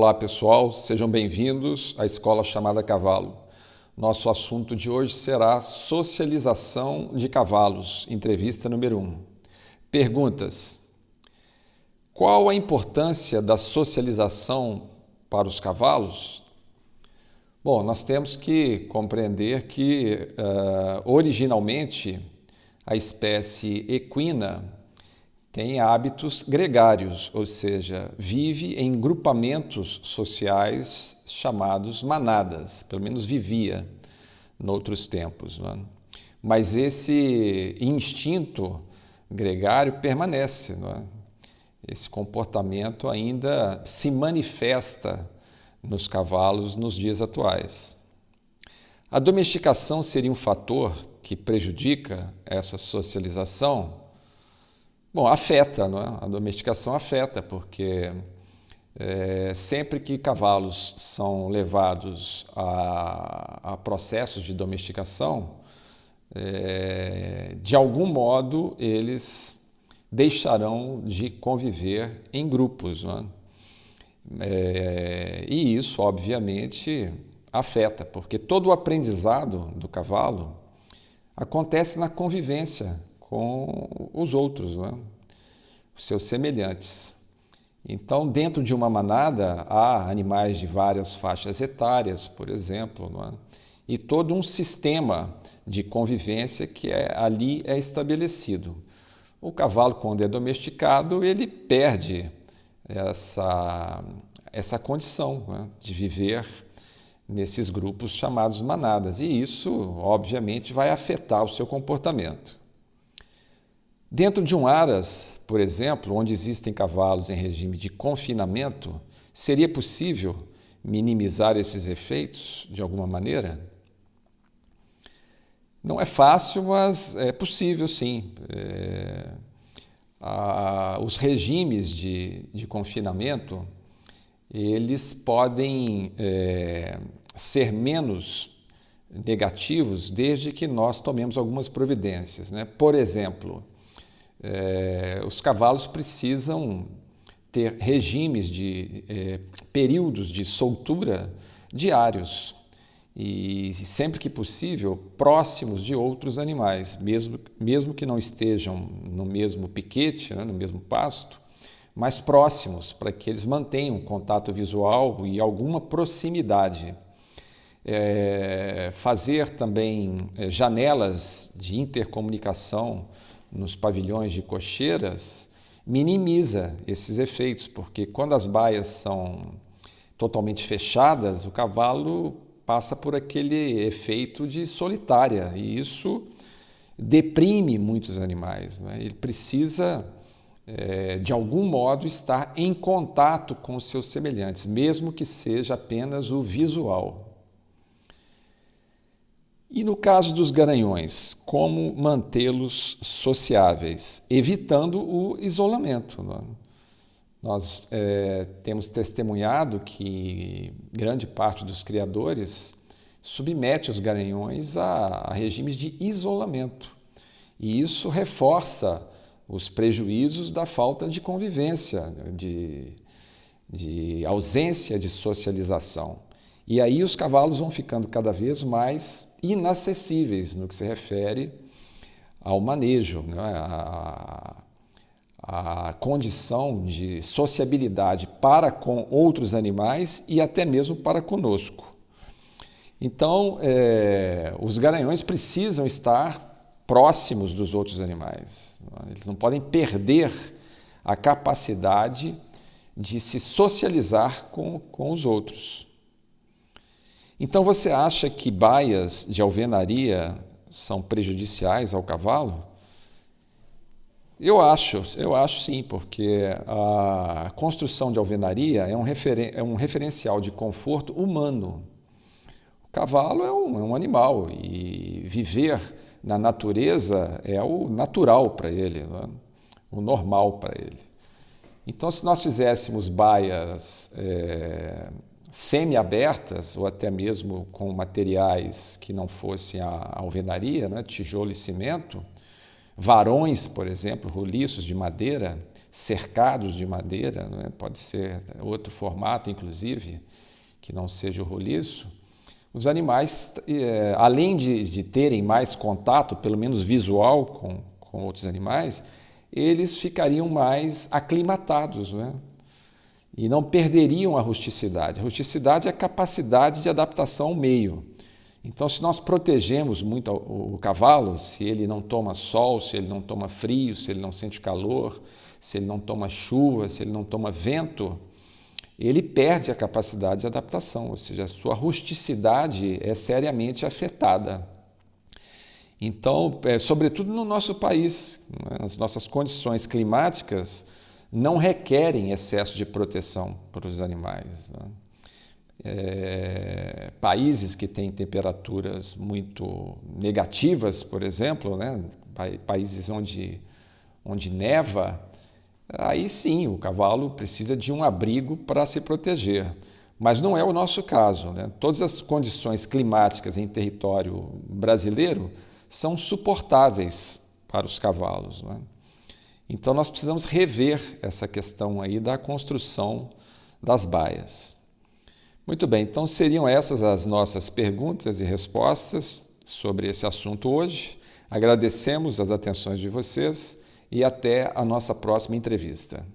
Olá pessoal, sejam bem-vindos à Escola Chamada Cavalo. Nosso assunto de hoje será socialização de cavalos, entrevista número 1. Perguntas: qual a importância da socialização para os cavalos? Bom, nós temos que compreender que originalmente a espécie equina tem hábitos gregários, ou seja, vive em grupamentos sociais chamados manadas, pelo menos vivia noutros tempos, não é? Mas esse instinto gregário permanece, não é? Esse comportamento ainda se manifesta nos cavalos nos dias atuais. A domesticação seria um fator que prejudica essa socialização? Bom, afeta, não é? A domesticação afeta, porque sempre que cavalos são levados a processos de domesticação, de algum modo eles deixarão de conviver em grupos, não é? E isso, obviamente, afeta, porque todo o aprendizado do cavalo acontece na convivência com os outros, não é? Os seus semelhantes. Então, dentro de uma manada, há animais de várias faixas etárias, por exemplo, não é? E todo um sistema de convivência que ali é estabelecido. O cavalo, quando é domesticado, ele perde essa condição, não é? De viver nesses grupos chamados manadas, e isso, obviamente, vai afetar o seu comportamento. Dentro de um aras, por exemplo, onde existem cavalos em regime de confinamento, seria possível minimizar esses efeitos de alguma maneira? Não é fácil, mas é possível sim. Os regimes de confinamento, eles podem ser menos negativos desde que nós tomemos algumas providências, né? Por exemplo, os cavalos precisam ter regimes de períodos de soltura diários e sempre que possível próximos de outros animais, mesmo que não estejam no mesmo piquete, né, no mesmo pasto, mas próximos, para que eles mantenham contato visual e alguma proximidade. Fazer também janelas de intercomunicação nos pavilhões de cocheiras minimiza esses efeitos, porque quando as baias são totalmente fechadas, o cavalo passa por aquele efeito de solitária, e isso deprime muitos animais, né? Ele precisa, de algum modo, estar em contato com os seus semelhantes, mesmo que seja apenas o visual. E no caso dos garanhões, como mantê-los sociáveis, evitando o isolamento? Nós temos testemunhado que grande parte dos criadores submete os garanhões a regimes de isolamento. E isso reforça os prejuízos da falta de convivência, de ausência de socialização. E aí os cavalos vão ficando cada vez mais inacessíveis no que se refere ao manejo, né? A condição de sociabilidade para com outros animais e até mesmo para conosco. Então, os garanhões precisam estar próximos dos outros animais. Eles não podem perder a capacidade de se socializar com os outros. Então, você acha que baias de alvenaria são prejudiciais ao cavalo? Eu acho sim, porque a construção de alvenaria é um referencial de conforto humano. O cavalo é um animal e viver na natureza é o natural para ele, né? O normal para ele. Então, se nós fizéssemos baias semi-abertas, ou até mesmo com materiais que não fossem a alvenaria, né, tijolo e cimento, varões, por exemplo, roliços de madeira, cercados de madeira, né? Pode ser outro formato, inclusive, que não seja o roliço, os animais, além de terem mais contato, pelo menos visual, com outros animais, eles ficariam mais aclimatados, né? E não perderiam a rusticidade. A rusticidade é a capacidade de adaptação ao meio. Então, se nós protegemos muito o cavalo, se ele não toma sol, se ele não toma frio, se ele não sente calor, se ele não toma chuva, se ele não toma vento, ele perde a capacidade de adaptação, ou seja, a sua rusticidade é seriamente afetada. Então, sobretudo no nosso país, né, as nossas condições climáticas não requerem excesso de proteção para os animais, né? Países que têm temperaturas muito negativas, por exemplo, né? Países onde neva, aí sim o cavalo precisa de um abrigo para se proteger. Mas não é o nosso caso, né? Todas as condições climáticas em território brasileiro são suportáveis para os cavalos, né? Então nós precisamos rever essa questão aí da construção das baias. Muito bem, então seriam essas as nossas perguntas e respostas sobre esse assunto hoje. Agradecemos as atenções de vocês e até a nossa próxima entrevista.